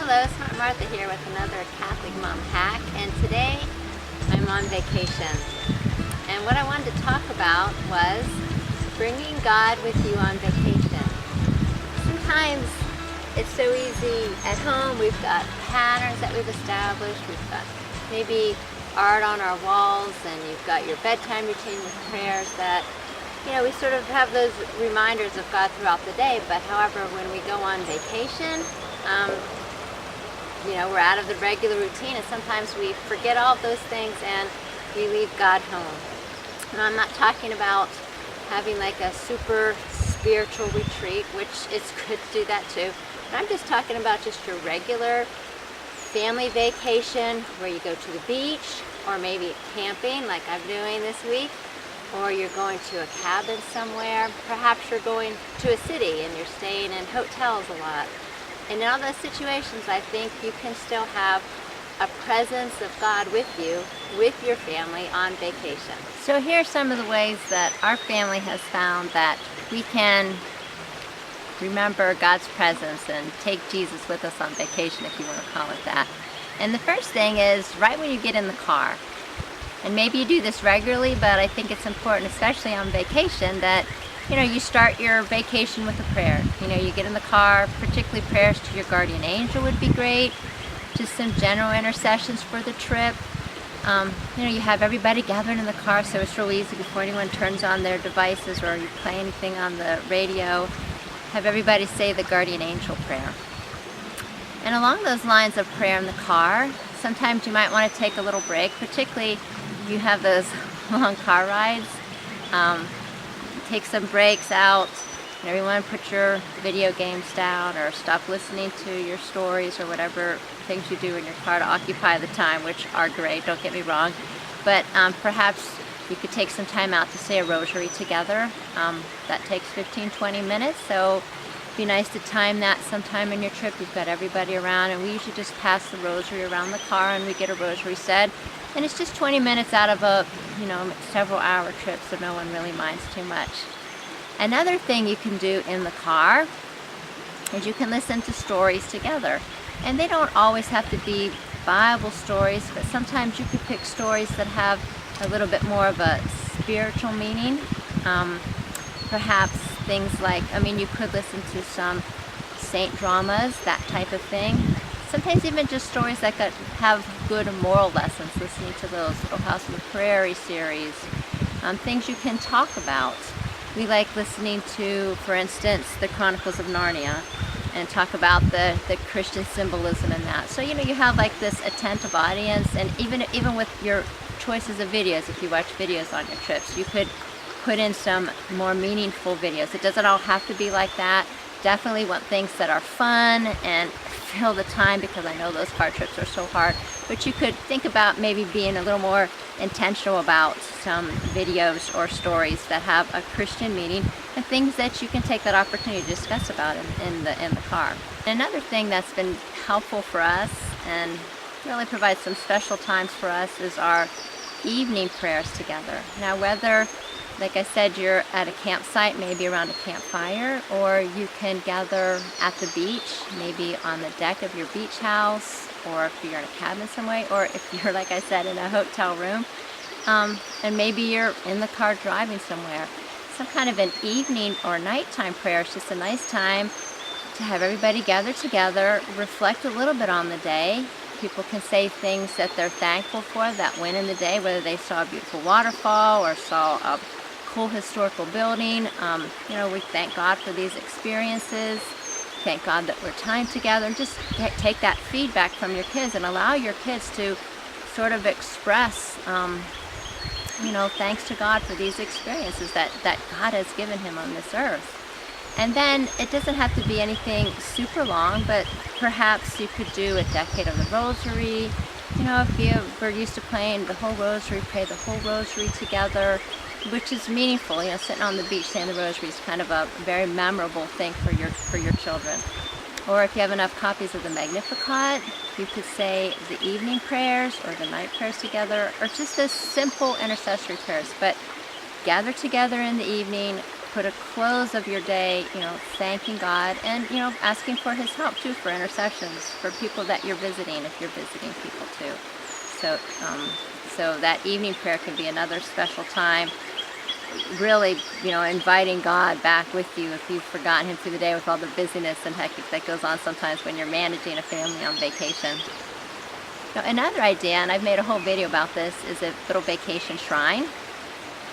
Hello, Smart Martha here with another Catholic Mom Hack, and today I'm on vacation. And what I wanted to talk about was bringing God with you on vacation. Sometimes it's so easy at home. We've got patterns that we've established. We've got maybe art on our walls, and you've got your bedtime routine with prayers that, we sort of have those reminders of God throughout the day. But however, when we go on vacation, we're out of the regular routine, and sometimes we forget all of those things and we leave God home. And I'm not talking about having like a super spiritual retreat, which it's good to do that too. But I'm just talking about just your regular family vacation where you go to the beach, or maybe camping like I'm doing this week, or you're going to a cabin somewhere. Perhaps you're going to a city and you're staying in hotels a lot. And in all those situations, I think you can still have a presence of God with you, with your family on vacation. So here are some of the ways that our family has found that we can remember God's presence and take Jesus with us on vacation, if you want to call it that. And the first thing is right when you get in the car. And maybe you do this regularly, but I think it's important, especially on vacation, that you start your vacation with a prayer. You get in the car, particularly prayers to your guardian angel would be great. Just some general intercessions for the trip. You have everybody gathered in the car, so it's real easy before anyone turns on their devices or you play anything on the radio. Have everybody say the guardian angel prayer. And along those lines of prayer in the car, sometimes you might want to take a little break, particularly if you have those long car rides. Take some breaks out. Everyone put your video games down or stop listening to your stories or whatever things you do in your car to occupy the time, which are great, don't get me wrong. But perhaps you could take some time out to say a rosary together. That takes 15-20 minutes, so it'd be nice to time that sometime in your trip. You've got everybody around, and we usually just pass the rosary around the car and we get a rosary said. And it's just 20 minutes out of a several hour trip, so no one really minds too much. Another thing you can do in the car is you can listen to stories together. And they don't always have to be Bible stories, but sometimes you could pick stories that have a little bit more of a spiritual meaning. Perhaps things like, you could listen to some saint dramas, that type of thing. Sometimes even just stories that could have good moral lessons, listening to those Little House on the Prairie series. Things you can talk about. We like listening to, for instance, the Chronicles of Narnia, and talk about the Christian symbolism in that. So, you have like this attentive audience, and even with your choices of videos, if you watch videos on your trips, you could put in some more meaningful videos. It doesn't all have to be like that. Definitely want things that are fun and fill the time, because I know those car trips are so hard. But you could think about maybe being a little more intentional about some videos or stories that have a Christian meaning, and things that you can take that opportunity to discuss about in the car. And another thing that's been helpful for us and really provides some special times for us is our evening prayers together. Now, whether, like I said, you're at a campsite, maybe around a campfire, or you can gather at the beach, maybe on the deck of your beach house, or if you're in a cabin somewhere, or if you're, like I said, in a hotel room, and maybe you're in the car driving somewhere. Some kind of an evening or nighttime prayer is just a nice time to have everybody gather together, reflect a little bit on the day. People can say things that they're thankful for that went in the day, whether they saw a beautiful waterfall or saw a cool historical building. We thank God for these experiences. Thank God that we're time together, and just take that feedback from your kids and allow your kids to sort of express, thanks to God for these experiences that God has given him on this earth. And then it doesn't have to be anything super long, but perhaps you could do a decade of the rosary. If you were used to playing the whole rosary, pray the whole rosary together, which is meaningful. Sitting on the beach saying the rosary is kind of a very memorable thing for your children. Or if you have enough copies of the Magnificat, you could say the evening prayers or the night prayers together, or just as simple intercessory prayers. But gather together in the evening, put a close of your day, thanking God and, asking for his help too, for intercessions for people that you're visiting, if you're visiting people too. So that evening prayer can be another special time. Really, inviting God back with you if you've forgotten him through the day with all the busyness and hectic that goes on sometimes when you're managing a family on vacation. Another idea, and I've made a whole video about this, is a little vacation shrine.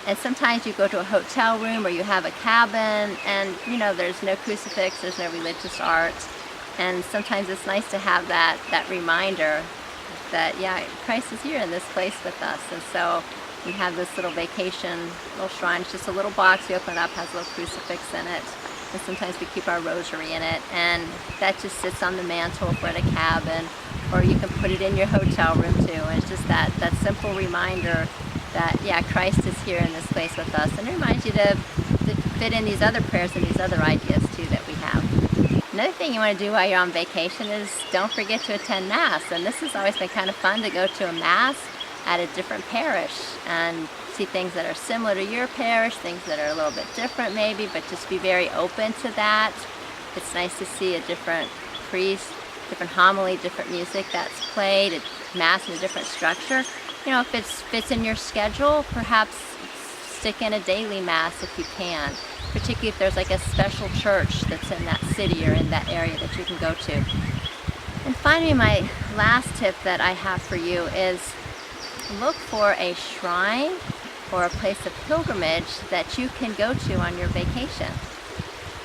And sometimes you go to a hotel room or you have a cabin and, there's no crucifix, there's no religious art. And sometimes it's nice to have that reminder that, yeah, Christ is here in this place with us. And so we have this little vacation, little shrine. It's just a little box you open it up, has a little crucifix in it. And sometimes we keep our rosary in it. And that just sits on the mantle if we're at a cabin. Or you can put it in your hotel room too. And it's just that simple reminder that, yeah, Christ is here in this place with us. And it reminds you to fit in these other prayers and these other ideas too that we have. Another thing you want to do while you're on vacation is don't forget to attend Mass. And this has always been kind of fun, to go to a Mass at a different parish and see things that are similar to your parish, things that are a little bit different maybe, but just be very open to that. It's nice to see a different priest, different homily, different music that's played, a Mass in a different structure. If it fits in your schedule, perhaps stick in a daily Mass if you can, particularly if there's like a special church that's in that city or in that area that you can go to. And finally, my last tip that I have for you is look for a shrine or a place of pilgrimage that you can go to on your vacation.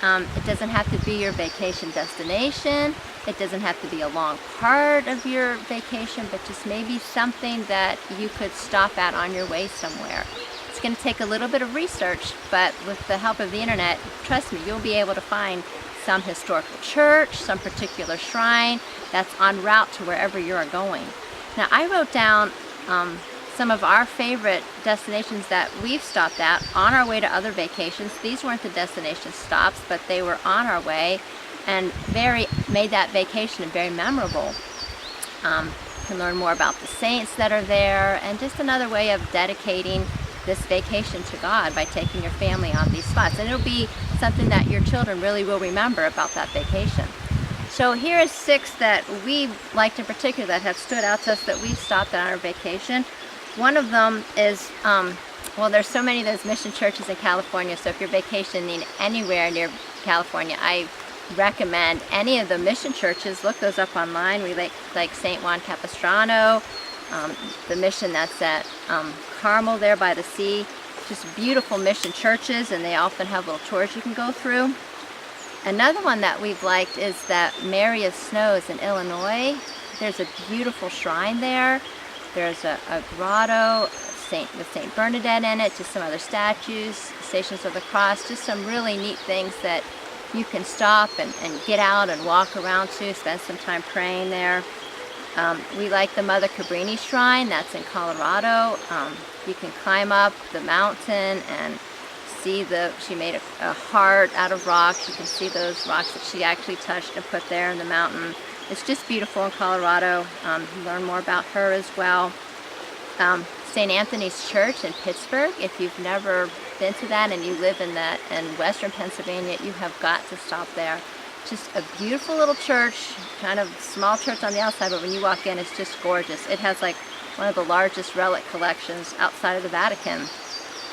It doesn't have to be your vacation destination. It doesn't have to be a long part of your vacation, but just maybe something that you could stop at on your way somewhere. It's going to take a little bit of research, but with the help of the internet, trust me, you'll be able to find some historical church, some particular shrine that's en route to wherever you are going. Now, I wrote down some of our favorite destinations that we've stopped at on our way to other vacations. These weren't the destination stops, but they were on our way and made that vacation very memorable. You can learn more about the saints that are there, and just another way of dedicating this vacation to God by taking your family on these spots. And it'll be something that your children really will remember about that vacation. So here is 6 that we liked in particular that have stood out to us that we've stopped at on our vacation. One of them is, there's so many of those mission churches in California, so if you're vacationing anywhere near California, I recommend any of the mission churches. Look those up online. We like St. Juan Capistrano, the mission that's at Carmel there by the sea. Just beautiful mission churches, and they often have little tours you can go through. Another one that we've liked is that Mary of Snows in Illinois. There's a beautiful shrine there. There's a grotto with St. Bernadette in it, just some other statues, Stations of the Cross, just some really neat things that you can stop and get out and walk around to, spend some time praying there. We like the Mother Cabrini Shrine, that's in Colorado. You can climb up the mountain and see she made a heart out of rocks. You can see those rocks that she actually touched and put there in the mountain. It's just beautiful in Colorado. Learn more about her as well. St. Anthony's Church in Pittsburgh. If you've never been to that and you live in western Pennsylvania, you have got to stop there. Just a beautiful little church, kind of small church on the outside, but when you walk in, it's just gorgeous. It has like one of the largest relic collections outside of the Vatican,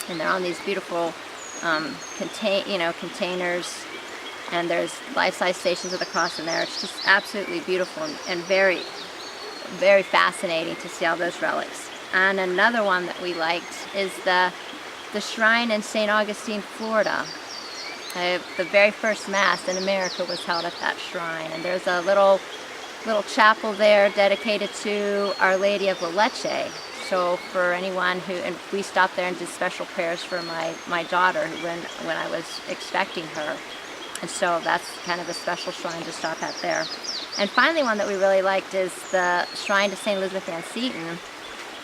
and they're on these beautiful containers. And there's life-size Stations of the Cross in there. It's just absolutely beautiful and very, very fascinating to see all those relics. And another one that we liked is the shrine in St. Augustine, Florida. The very first Mass in America was held at that shrine. And there's a little chapel there dedicated to Our Lady of La Leche. So for anyone and we stopped there and did special prayers for my daughter when I was expecting her. And so that's kind of a special shrine to stop at there. And finally, one that we really liked is the shrine to St. Elizabeth Ann Seton.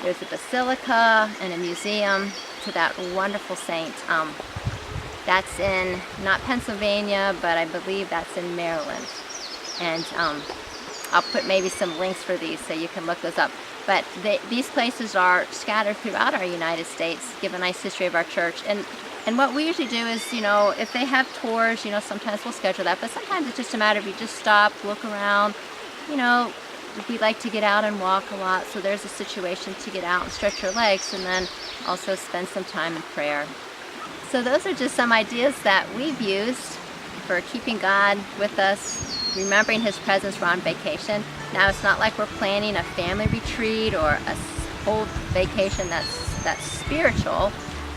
There's a basilica and a museum to that wonderful saint. That's in, not Pennsylvania, but I believe that's in Maryland. And I'll put maybe some links for these so you can look those up. But these places are scattered throughout our United States, give a nice history of our church. And And what we usually do is, if they have tours, sometimes we'll schedule that, but sometimes it's just a matter of you just stop, look around. We like to get out and walk a lot, so there's a situation to get out and stretch your legs, and then also spend some time in prayer. So those are just some ideas that we've used for keeping God with us, remembering His presence. We're on vacation. Now, it's not like we're planning a family retreat or a whole vacation that's spiritual.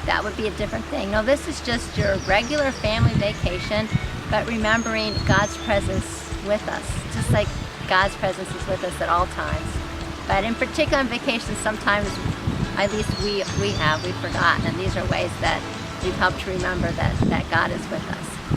That would be a different thing. No, this is just your regular family vacation, but remembering God's presence with us, just like God's presence is with us at all times. But in particular on vacation, sometimes, at least we've forgotten, and these are ways that we've helped to remember that God is with us.